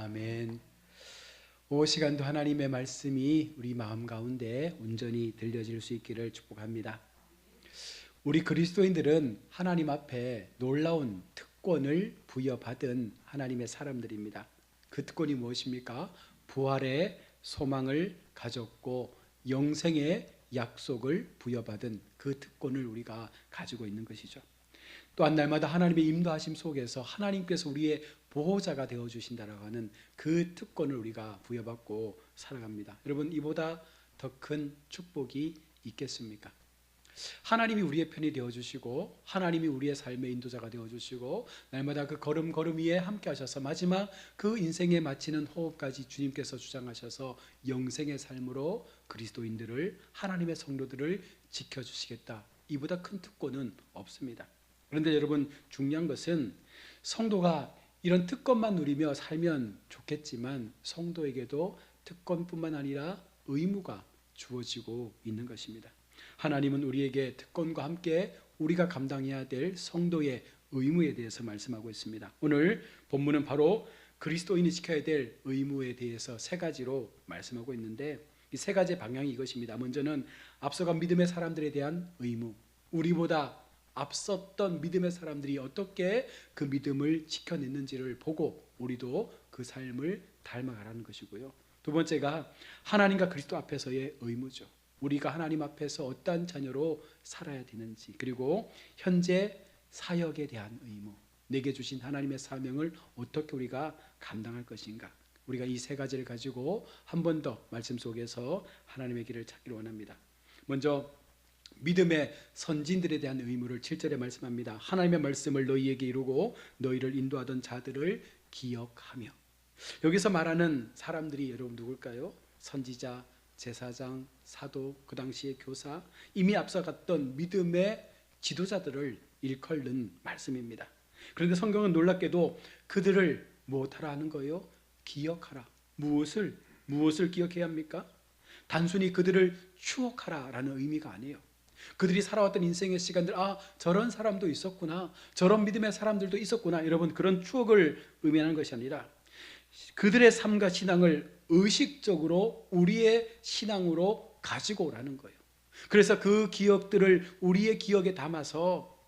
아멘. 오 시간도 하나님의 말씀이 우리 마음 가운데 온전히 들려질 수 있기를 축복합니다. 우리 그리스도인들은 하나님 앞에 놀라운 특권을 부여받은 하나님의 사람들입니다. 그 특권이 무엇입니까? 부활의 소망을 가졌고 영생의 약속을 부여받은 그 특권을 우리가 가지고 있는 것이죠. 또한 날마다 하나님의 인도하심 속에서 하나님께서 우리의 보호자가 되어주신다라고 하는 그 특권을 우리가 부여받고 살아갑니다. 여러분, 이보다 더 큰 축복이 있겠습니까? 하나님이 우리의 편이 되어주시고 하나님이 우리의 삶의 인도자가 되어주시고 날마다 그 걸음걸음 위에 함께 하셔서 마지막 그 인생에 마치는 호흡까지 주님께서 주장하셔서 영생의 삶으로 그리스도인들을, 하나님의 성도들을 지켜주시겠다. 이보다 큰 특권은 없습니다. 그런데 여러분, 중요한 것은 성도가 이런 특권만 누리며 살면 좋겠지만 성도에게도 특권뿐만 아니라 의무가 주어지고 있는 것입니다. 하나님은 우리에게 특권과 함께 우리가 감당해야 될 성도의 의무에 대해서 말씀하고 있습니다. 오늘 본문은 바로 그리스도인이 지켜야 될 의무에 대해서 세 가지로 말씀하고 있는데, 이 세 가지 방향이 이것입니다. 먼저는 앞서간 믿음의 사람들에 대한 의무, 우리보다 앞섰던 믿음의 사람들이 어떻게 그 믿음을 지켜냈는지를 보고 우리도 그 삶을 닮아가라는 것이고요. 두 번째가 하나님과 그리스도 앞에서의 의무죠. 우리가 하나님 앞에서 어떠한 자녀로 살아야 되는지, 그리고 현재 사역에 대한 의무, 내게 주신 하나님의 사명을 어떻게 우리가 감당할 것인가, 우리가 이 세 가지를 가지고 한 번 더 말씀 속에서 하나님의 길을 찾기를 원합니다. 먼저 믿음의 선진들에 대한 의무를 7절에 말씀합니다. 하나님의 말씀을 너희에게 이루고 너희를 인도하던 자들을 기억하며. 여기서 말하는 사람들이 여러분 누굴까요? 선지자, 제사장, 사도, 그 당시의 교사, 이미 앞서갔던 믿음의 지도자들을 일컬는 말씀입니다. 그런데 성경은 놀랍게도 그들을 무엇하라 하는 거예요? 기억하라. 무엇을 기억해야 합니까? 단순히 그들을 추억하라라는 의미가 아니에요. 그들이 살아왔던 인생의 시간들, 저런 사람도 있었구나, 저런 믿음의 사람들도 있었구나, 여러분, 그런 추억을 의미하는 것이 아니라 그들의 삶과 신앙을 의식적으로 우리의 신앙으로 가지고 오라는 거예요. 그래서 그 기억들을 우리의 기억에 담아서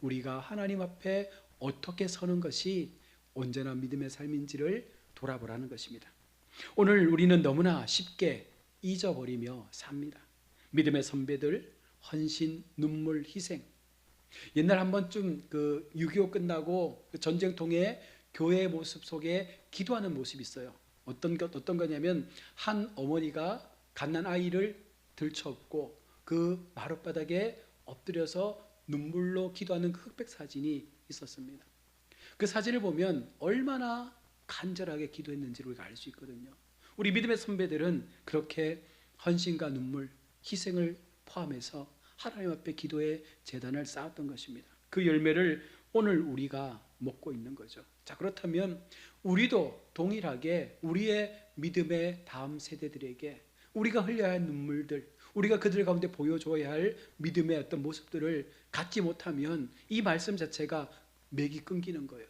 우리가 하나님 앞에 어떻게 서는 것이 온전한 믿음의 삶인지를 돌아보라는 것입니다. 오늘 우리는 너무나 쉽게 잊어버리며 삽니다. 믿음의 선배들, 헌신, 눈물, 희생. 옛날 한 번쯤 6.25 끝나고 전쟁통에 교회의 모습 속에 기도하는 모습이 있어요. 어떤 거냐면 한 어머니가 갓난 아이를 들쳐업고 그 마룻바닥에 엎드려서 눈물로 기도하는 그 흑백 사진이 있었습니다. 그 사진을 보면 얼마나 간절하게 기도했는지를 우리가 알 수 있거든요. 우리 믿음의 선배들은 그렇게 헌신과 눈물, 희생을 포함해서 하나님 앞에 기도의 제단을 쌓았던 것입니다. 그 열매를 오늘 우리가 먹고 있는 거죠. 자, 그렇다면 우리도 동일하게 우리의 믿음의 다음 세대들에게 우리가 흘려야 할 눈물들, 우리가 그들 가운데 보여줘야 할 믿음의 어떤 모습들을 갖지 못하면 이 말씀 자체가 맥이 끊기는 거예요.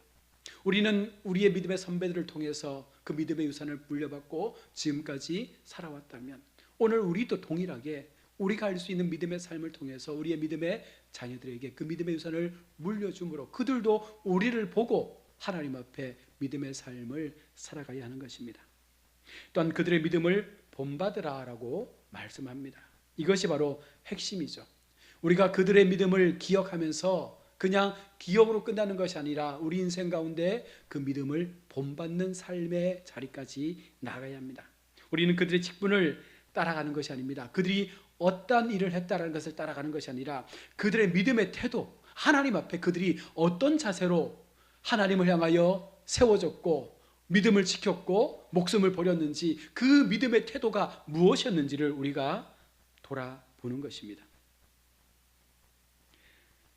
우리는 우리의 믿음의 선배들을 통해서 그 믿음의 유산을 물려받고 지금까지 살아왔다면 오늘 우리도 동일하게 우리가 알 수 있는 믿음의 삶을 통해서 우리의 믿음의 자녀들에게 그 믿음의 유산을 물려줌으로 그들도 우리를 보고 하나님 앞에 믿음의 삶을 살아가야 하는 것입니다. 또한 그들의 믿음을 본받으라라고 말씀합니다. 이것이 바로 핵심이죠. 우리가 그들의 믿음을 기억하면서 그냥 기억으로 끝나는 것이 아니라 우리 인생 가운데 그 믿음을 본받는 삶의 자리까지 나가야 합니다. 우리는 그들의 직분을 따라가는 것이 아닙니다. 그들이 어떠한 일을 했다는 것을 따라가는 것이 아니라 그들의 믿음의 태도, 하나님 앞에 그들이 어떤 자세로 하나님을 향하여 세워졌고 믿음을 지켰고 목숨을 버렸는지 그 믿음의 태도가 무엇이었는지를 우리가 돌아보는 것입니다.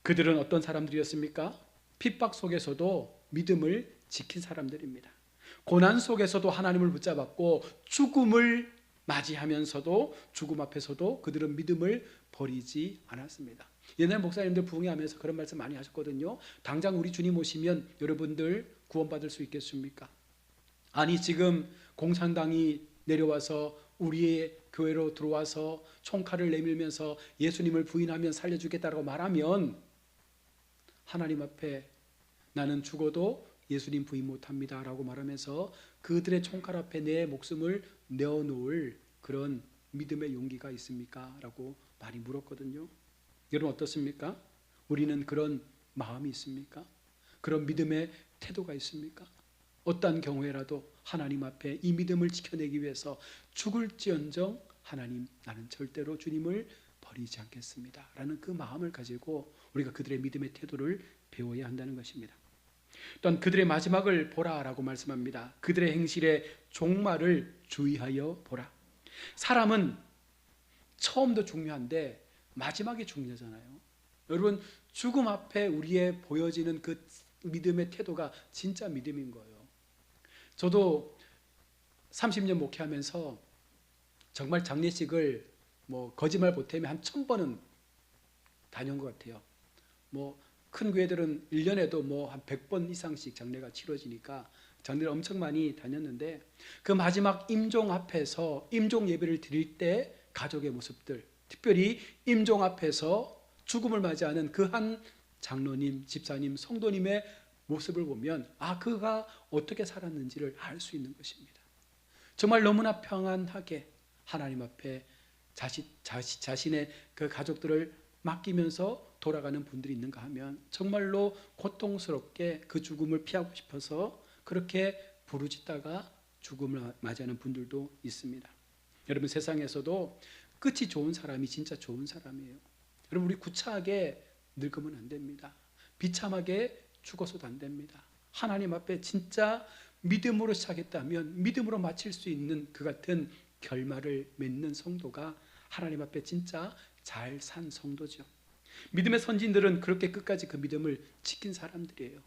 그들은 어떤 사람들이었습니까? 핍박 속에서도 믿음을 지킨 사람들입니다. 고난 속에서도 하나님을 붙잡았고 죽음을 맞이하면서도 죽음 앞에서도 그들은 믿음을 버리지 않았습니다. 옛날 목사님들 부흥회하면서 그런 말씀 많이 하셨거든요. 당장 우리 주님 오시면 여러분들 구원받을 수 있겠습니까? 아니 지금 공산당이 내려와서 우리의 교회로 들어와서 총칼을 내밀면서 예수님을 부인하면 살려주겠다고 말하면 하나님 앞에 나는 죽어도 예수님 부인 못합니다 라고 말하면서 그들의 총칼 앞에 내 목숨을 내어놓을 그런 믿음의 용기가 있습니까? 라고 많이 물었거든요. 여러분 어떻습니까? 우리는 그런 마음이 있습니까? 그런 믿음의 태도가 있습니까? 어떠한 경우에라도 하나님 앞에 이 믿음을 지켜내기 위해서 죽을지언정 하나님 나는 절대로 주님을 버리지 않겠습니다 라는 그 마음을 가지고 우리가 그들의 믿음의 태도를 배워야 한다는 것입니다. 또한 그들의 마지막을 보라 라고 말씀합니다. 그들의 행실의 종말을 주의하여 보라. 사람은 처음도 중요한데 마지막이 중요하잖아요. 여러분 죽음 앞에 우리의 보여지는 그 믿음의 태도가 진짜 믿음인 거예요. 저도 30년 목회하면서 정말 장례식을 거짓말 보태면 한 1000번은 다녀온 것 같아요. 큰 교회들은 1년에도 한 100번 이상씩 장례가 치러지니까 장례를 엄청 많이 다녔는데 그 마지막 임종 앞에서 임종 예배를 드릴 때 가족의 모습들, 특별히 임종 앞에서 죽음을 맞이하는 그 한 장로님, 집사님, 성도님의 모습을 보면 그가 어떻게 살았는지를 알 수 있는 것입니다. 정말 너무나 평안하게 하나님 앞에 자신의 그 가족들을 맡기면서 돌아가는 분들이 있는가 하면 정말로 고통스럽게 그 죽음을 피하고 싶어서 그렇게 부르짖다가 죽음을 맞이하는 분들도 있습니다. 여러분 세상에서도 끝이 좋은 사람이 진짜 좋은 사람이에요. 여러분 우리 구차하게 늙으면 안 됩니다. 비참하게 죽어서도 안 됩니다. 하나님 앞에 진짜 믿음으로 시작했다면 믿음으로 마칠 수 있는 그 같은 결말을 맺는 성도가 하나님 앞에 진짜 잘 산 성도죠. 믿음의 선진들은 그렇게 끝까지 그 믿음을 지킨 사람들이에요.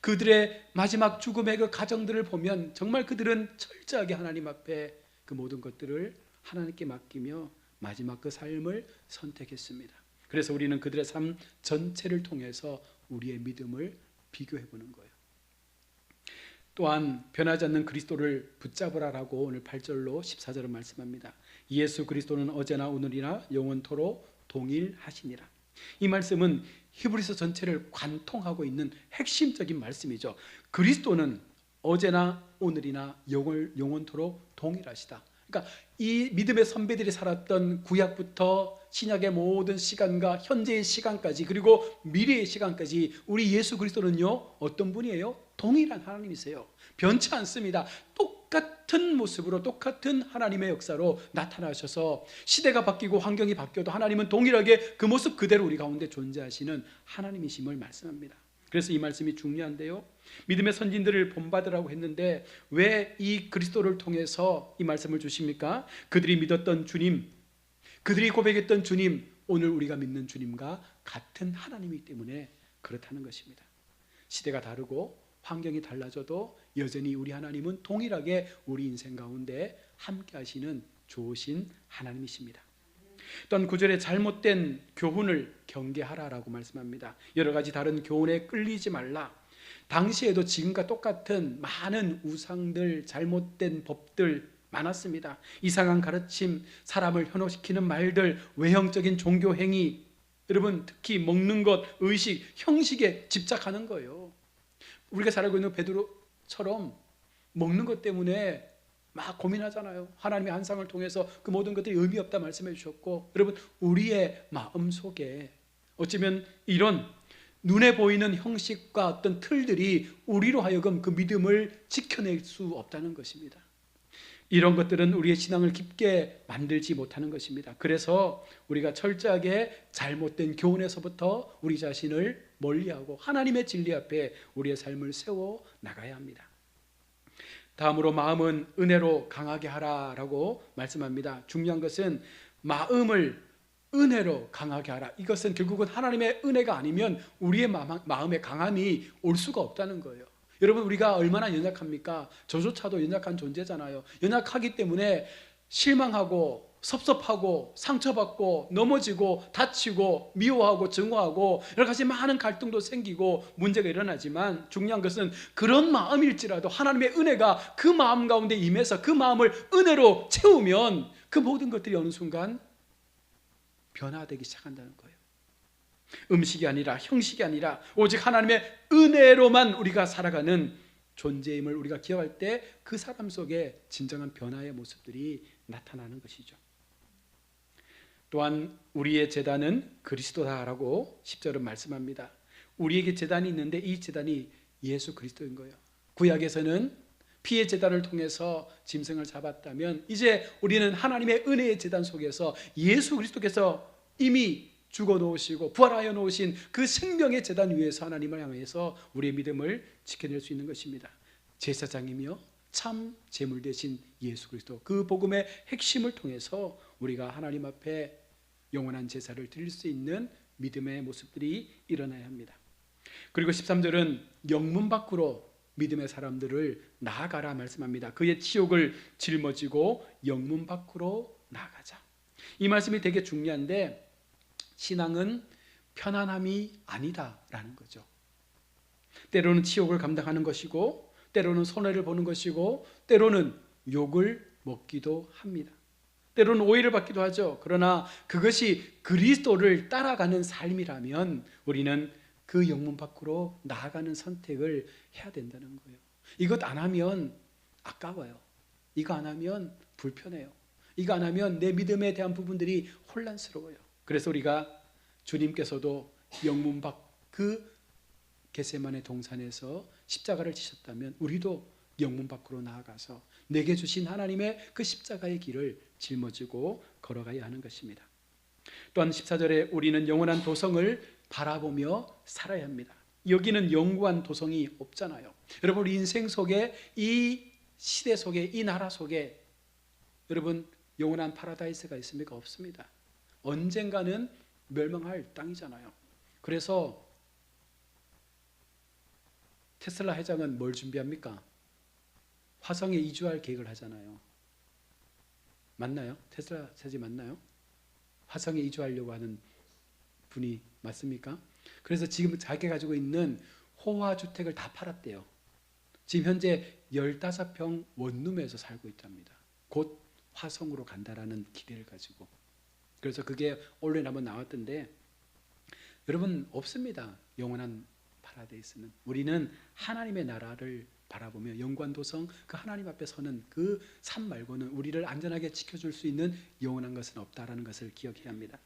그들의 마지막 죽음의 그 가정들을 보면 정말 그들은 철저하게 하나님 앞에 그 모든 것들을 하나님께 맡기며 마지막 그 삶을 선택했습니다. 그래서 우리는 그들의 삶 전체를 통해서 우리의 믿음을 비교해 보는 거예요. 또한 변하지 않는 그리스도를 붙잡으라라고 오늘 8절로 14절은 말씀합니다. 예수 그리스도는 어제나 오늘이나 영원토록 동일하시니라. 이 말씀은 히브리서 전체를 관통하고 있는 핵심적인 말씀이죠. 그리스도는 어제나 오늘이나 영원토록 동일하시다. 그러니까 이 믿음의 선배들이 살았던 구약부터 신약의 모든 시간과 현재의 시간까지 그리고 미래의 시간까지 우리 예수 그리스도는요 어떤 분이에요? 동일한 하나님이세요. 변치 않습니다. 똑같은 모습으로 똑같은 하나님의 역사로 나타나셔서 시대가 바뀌고 환경이 바뀌어도 하나님은 동일하게 그 모습 그대로 우리 가운데 존재하시는 하나님이심을 말씀합니다. 그래서 이 말씀이 중요한데요, 믿음의 선진들을 본받으라고 했는데 왜 이 그리스도를 통해서 이 말씀을 주십니까? 그들이 믿었던 주님, 그들이 고백했던 주님, 오늘 우리가 믿는 주님과 같은 하나님이기 때문에 그렇다는 것입니다. 시대가 다르고 환경이 달라져도 여전히 우리 하나님은 동일하게 우리 인생 가운데 함께 하시는 좋으신 하나님이십니다. 또한 9절에 잘못된 교훈을 경계하라라고 말씀합니다. 여러 가지 다른 교훈에 끌리지 말라. 당시에도 지금과 똑같은 많은 우상들, 잘못된 법들 많았습니다. 이상한 가르침, 사람을 현혹시키는 말들, 외형적인 종교 행위, 여러분 특히 먹는 것, 의식, 형식에 집착하는 거예요. 우리가 잘 알고 있는 베드로처럼 먹는 것 때문에 막 고민하잖아요. 하나님의 한상을 통해서 그 모든 것들이 의미 없다 말씀해 주셨고, 여러분 우리의 마음속에 어쩌면 이런 눈에 보이는 형식과 어떤 틀들이 우리로 하여금 그 믿음을 지켜낼 수 없다는 것입니다. 이런 것들은 우리의 신앙을 깊게 만들지 못하는 것입니다. 그래서 우리가 철저하게 잘못된 교훈에서부터 우리 자신을 멀리하고 하나님의 진리 앞에 우리의 삶을 세워 나가야 합니다. 다음으로 마음은 은혜로 강하게 하라라고 말씀합니다. 중요한 것은 마음을 은혜로 강하게 하라. 이것은 결국은 하나님의 은혜가 아니면 우리의 마음의 강함이 올 수가 없다는 거예요. 여러분 우리가 얼마나 연약합니까? 저조차도 연약한 존재잖아요. 연약하기 때문에 실망하고 섭섭하고 상처받고 넘어지고 다치고 미워하고 증오하고 여러 가지 많은 갈등도 생기고 문제가 일어나지만 중요한 것은 그런 마음일지라도 하나님의 은혜가 그 마음 가운데 임해서 그 마음을 은혜로 채우면 그 모든 것들이 어느 순간 변화되기 시작한다는 거예요. 음식이 아니라 형식이 아니라 오직 하나님의 은혜로만 우리가 살아가는 존재임을 우리가 기억할 때 그 사람 속에 진정한 변화의 모습들이 나타나는 것이죠. 또한 우리의 제단은 그리스도다라고 10절은 말씀합니다. 우리에게 제단이 있는데 이 제단이 예수 그리스도인 거예요. 구약에서는 피의 제단을 통해서 짐승을 잡았다면 이제 우리는 하나님의 은혜의 제단 속에서 예수 그리스도께서 이미 죽어 놓으시고 부활하여 놓으신 그 생명의 제단 위에서 하나님을 향해서 우리의 믿음을 지켜낼 수 있는 것입니다. 제사장이며 참 제물 되신 예수 그리스도, 그 복음의 핵심을 통해서 우리가 하나님 앞에 영원한 제사를 드릴 수 있는 믿음의 모습들이 일어나야 합니다. 그리고 13절은 영문 밖으로 믿음의 사람들을 나아가라 말씀합니다. 그의 치욕을 짊어지고 영문 밖으로 나아가자. 이 말씀이 되게 중요한데 신앙은 편안함이 아니다라는 거죠. 때로는 치욕을 감당하는 것이고 때로는 손해를 보는 것이고 때로는 욕을 먹기도 합니다. 때로는 오해를 받기도 하죠. 그러나 그것이 그리스도를 따라가는 삶이라면 우리는 그 영문 밖으로 나아가는 선택을 해야 된다는 거예요. 이것 안 하면 아까워요. 이거 안 하면 불편해요. 이거 안 하면 내 믿음에 대한 부분들이 혼란스러워요. 그래서 우리가 주님께서도 영문 밖 그 겟세마네 동산에서 십자가를 지셨다면 우리도 영문 밖으로 나아가서 내게 주신 하나님의 그 십자가의 길을 짊어지고 걸어가야 하는 것입니다. 또한 14절에 우리는 영원한 도성을 바라보며 살아야 합니다. 여기는 영구한 도성이 없잖아요. 여러분 우리 인생 속에 이 시대 속에 이 나라 속에 여러분 영원한 파라다이스가 있습니까? 없습니다. 언젠가는 멸망할 땅이잖아요. 그래서 테슬라 회장은 뭘 준비합니까? 화성에 이주할 계획을 하잖아요. 맞나요? 테슬라 회장이 맞나요? 화성에 이주하려고 하는 분이 맞습니까? 그래서 지금 자기가 가지고 있는 호화주택을 다 팔았대요. 지금 현재 15평 원룸에서 살고 있답니다. 곧 화성으로 간다라는 기대를 가지고. 그래서 그게 언론에 한번 나왔던데 여러분 없습니다. 영원한 파라다이스는. 우리는 하나님의 나라를 바라보며 영관도성 그 하나님 앞에 서는 그 삶 말고는 우리를 안전하게 지켜줄 수 있는 영원한 것은 없다라는 것을 기억해야 합니다.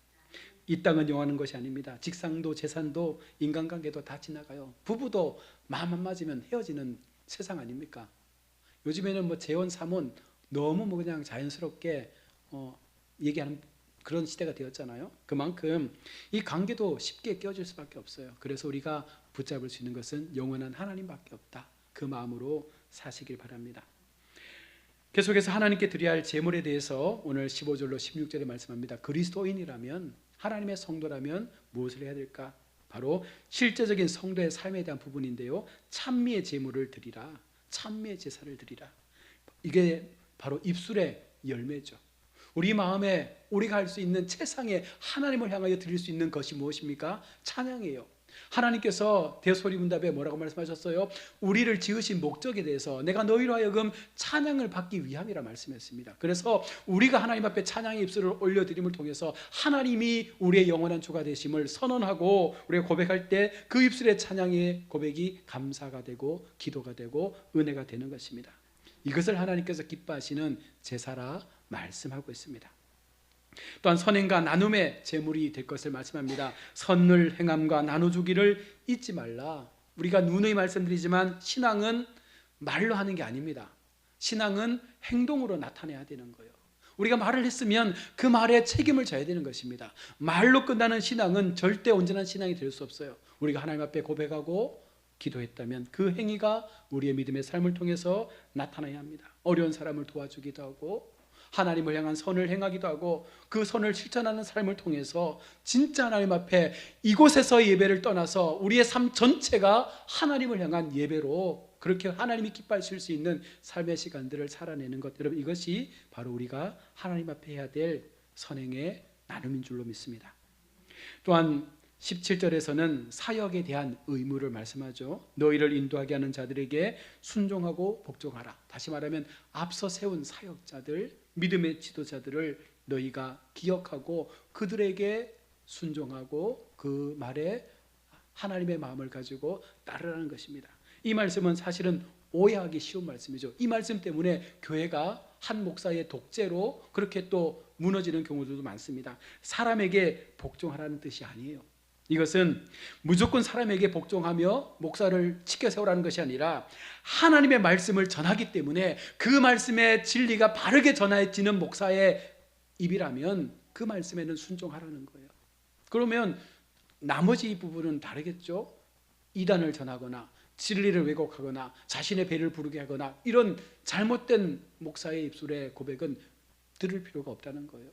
이 땅은 영원한 것이 아닙니다. 직상도 재산도 인간관계도 다 지나가요. 부부도 마음 안 맞으면 헤어지는 세상 아닙니까? 요즘에는 뭐 재혼 사혼 너무 그냥 자연스럽게 얘기하는 그런 시대가 되었잖아요. 그만큼 이 관계도 쉽게 깨어질 수밖에 없어요. 그래서 우리가 붙잡을 수 있는 것은 영원한 하나님밖에 없다. 그 마음으로 사시길 바랍니다. 계속해서 하나님께 드려야 할 제물에 대해서 오늘 15절로 16절에 말씀합니다. 그리스도인이라면 하나님의 성도라면 무엇을 해야 될까? 바로 실제적인 성도의 삶에 대한 부분인데요. 찬미의 제물을 드리라. 찬미의 제사를 드리라. 이게 바로 입술의 열매죠. 우리 마음에 우리가 할 수 있는 최상의 하나님을 향하여 드릴 수 있는 것이 무엇입니까? 찬양이에요. 하나님께서 대소리문답에 뭐라고 말씀하셨어요? 우리를 지으신 목적에 대해서 내가 너희로 하여금 찬양을 받기 위함이라 말씀했습니다. 그래서 우리가 하나님 앞에 찬양의 입술을 올려드림을 통해서 하나님이 우리의 영원한 주가 되심을 선언하고 우리가 고백할 때 그 입술의 찬양의 고백이 감사가 되고 기도가 되고 은혜가 되는 것입니다. 이것을 하나님께서 기뻐하시는 제사라 말씀하고 있습니다. 또한 선행과 나눔의 제물이 될 것을 말씀합니다. 선을 행함과 나눠주기를 잊지 말라. 우리가 누누이 말씀드리지만 신앙은 말로 하는 게 아닙니다. 신앙은 행동으로 나타내야 되는 거예요. 우리가 말을 했으면 그 말에 책임을 져야 되는 것입니다. 말로 끝나는 신앙은 절대 온전한 신앙이 될 수 없어요. 우리가 하나님 앞에 고백하고 기도했다면 그 행위가 우리의 믿음의 삶을 통해서 나타나야 합니다. 어려운 사람을 도와주기도 하고 하나님을 향한 선을 행하기도 하고 그 선을 실천하는 삶을 통해서 진짜 하나님 앞에 이곳에서 예배를 떠나서 우리의 삶 전체가 하나님을 향한 예배로 그렇게 하나님이 기뻐하실 수 있는 삶의 시간들을 살아내는 것, 여러분 이것이 바로 우리가 하나님 앞에 해야 될 선행의 나눔인 줄로 믿습니다. 또한 17절에서는 사역에 대한 의무를 말씀하죠. 너희를 인도하게 하는 자들에게 순종하고 복종하라. 다시 말하면 앞서 세운 사역자들, 믿음의 지도자들을 너희가 기억하고 그들에게 순종하고 그 말에 하나님의 마음을 가지고 따르라는 것입니다. 이 말씀은 사실은 오해하기 쉬운 말씀이죠. 이 말씀 때문에 교회가 한 목사의 독재로 그렇게 또 무너지는 경우들도 많습니다. 사람에게 복종하라는 뜻이 아니에요. 이것은 무조건 사람에게 복종하며 목사를 지켜 세우라는 것이 아니라 하나님의 말씀을 전하기 때문에 그 말씀의 진리가 바르게 전해지는 목사의 입이라면 그 말씀에는 순종하라는 거예요. 그러면 나머지 부분은 다르겠죠. 이단을 전하거나 진리를 왜곡하거나 자신의 배를 부르게 하거나 이런 잘못된 목사의 입술의 고백은 들을 필요가 없다는 거예요.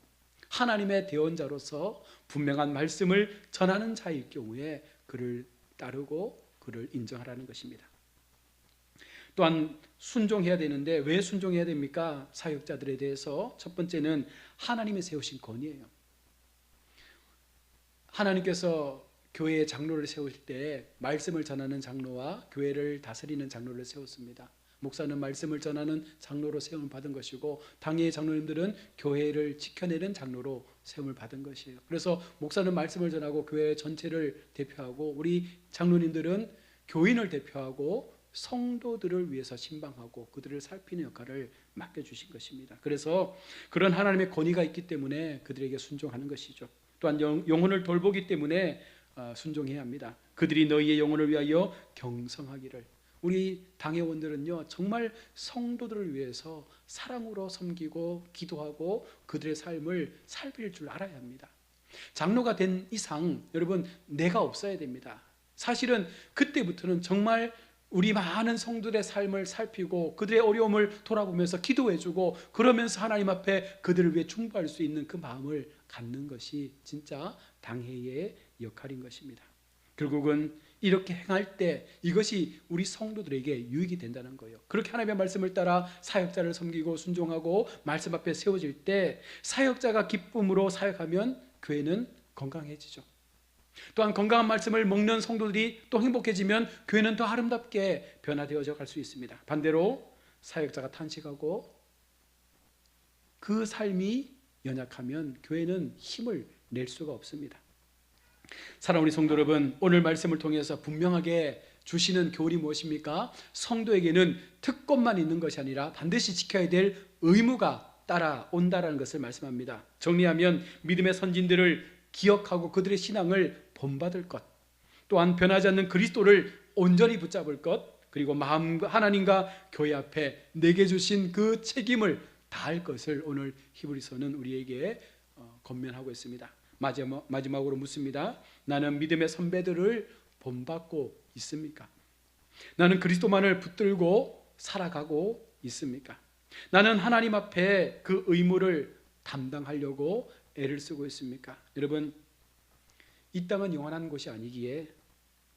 하나님의 대언자로서 분명한 말씀을 전하는 자일 경우에 그를 따르고 그를 인정하라는 것입니다. 또한 순종해야 되는데 왜 순종해야 됩니까? 사역자들에 대해서 첫 번째는 하나님이 세우신 권위예요. 하나님께서 교회의 장로를 세우실 때 말씀을 전하는 장로와 교회를 다스리는 장로를 세웠습니다. 목사는 말씀을 전하는 장로로 세움을 받은 것이고 당의 장로님들은 교회를 지켜내는 장로로 세움을 받은 것이에요. 그래서 목사는 말씀을 전하고 교회 전체를 대표하고 우리 장로님들은 교인을 대표하고 성도들을 위해서 신방하고 그들을 살피는 역할을 맡겨주신 것입니다. 그래서 그런 하나님의 권위가 있기 때문에 그들에게 순종하는 것이죠. 또한 영혼을 돌보기 때문에 순종해야 합니다. 그들이 너희의 영혼을 위하여 경성하기를. 우리 당회원들은요 정말 성도들을 위해서 사랑으로 섬기고 기도하고 그들의 삶을 살필 줄 알아야 합니다. 장로가 된 이상 여러분 내가 없어야 됩니다. 사실은 그때부터는 정말 우리 많은 성도들의 삶을 살피고 그들의 어려움을 돌아보면서 기도해주고 그러면서 하나님 앞에 그들을 위해 충고할 수 있는 그 마음을 갖는 것이 진짜 당회의 역할인 것입니다. 결국은 이렇게 행할 때 이것이 우리 성도들에게 유익이 된다는 거예요. 그렇게 하나님의 말씀을 따라 사역자를 섬기고 순종하고 말씀 앞에 세워질 때 사역자가 기쁨으로 사역하면 교회는 건강해지죠. 또한 건강한 말씀을 먹는 성도들이 또 행복해지면 교회는 더 아름답게 변화되어져 갈 수 있습니다. 반대로 사역자가 탄식하고 그 삶이 연약하면 교회는 힘을 낼 수가 없습니다. 사랑하는 우리 성도 여러분, 오늘 말씀을 통해서 분명하게 주시는 교훈이 무엇입니까? 성도에게는 특권만 있는 것이 아니라 반드시 지켜야 될 의무가 따라온다라는 것을 말씀합니다. 정리하면 믿음의 선진들을 기억하고 그들의 신앙을 본받을 것, 또한 변하지 않는 그리스도를 온전히 붙잡을 것, 그리고 하나님과 교회 앞에 내게 주신 그 책임을 다할 것을 오늘 히브리서는 우리에게 권면하고 있습니다. 마지막으로 묻습니다. 나는 믿음의 선배들을 본받고 있습니까? 나는 그리스도만을 붙들고 살아가고 있습니까? 나는 하나님 앞에 그 의무를 담당하려고 애를 쓰고 있습니까? 여러분, 이 땅은 영원한 곳이 아니기에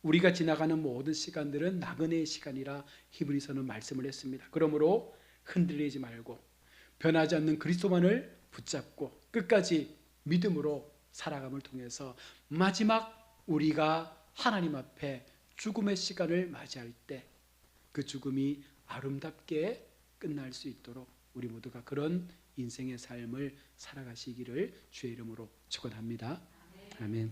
우리가 지나가는 모든 시간들은 나그네의 시간이라 히브리서는 말씀을 했습니다. 그러므로 흔들리지 말고 변하지 않는 그리스도만을 붙잡고 끝까지 믿음으로 살아감을 통해서 마지막 우리가 하나님 앞에 죽음의 시간을 맞이할 때 그 죽음이 아름답게 끝날 수 있도록 우리 모두가 그런 인생의 삶을 살아가시기를 주의 이름으로 축원합니다. 아멘.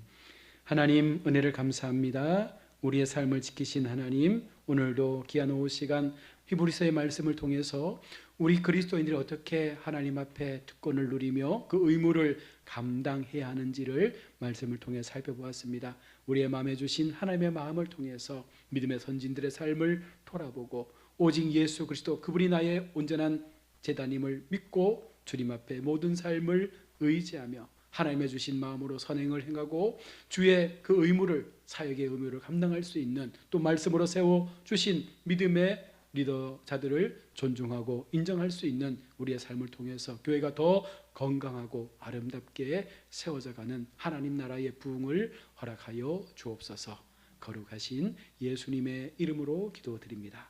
하나님 은혜를 감사합니다. 우리의 삶을 지키신 하나님, 오늘도 귀한 오후 시간 히브리서의 말씀을 통해서 우리 그리스도인들이 어떻게 하나님 앞에 특권을 누리며 그 의무를 감당해야 하는지를 말씀을 통해 살펴보았습니다. 우리의 마음에 주신 하나님의 마음을 통해서 믿음의 선진들의 삶을 돌아보고 오직 예수 그리스도 그분이 나의 온전한 제단임을 믿고 주님 앞에 모든 삶을 의지하며 하나님의 주신 마음으로 선행을 행하고 주의 그 의무를, 사역의 의무를 감당할 수 있는, 또 말씀으로 세워주신 믿음의 리더자들을 존중하고 인정할 수 있는 우리의 삶을 통해서 교회가 더 건강하고 아름답게 세워져가는 하나님 나라의 부흥을 허락하여 주옵소서. 거룩하신 예수님의 이름으로 기도드립니다.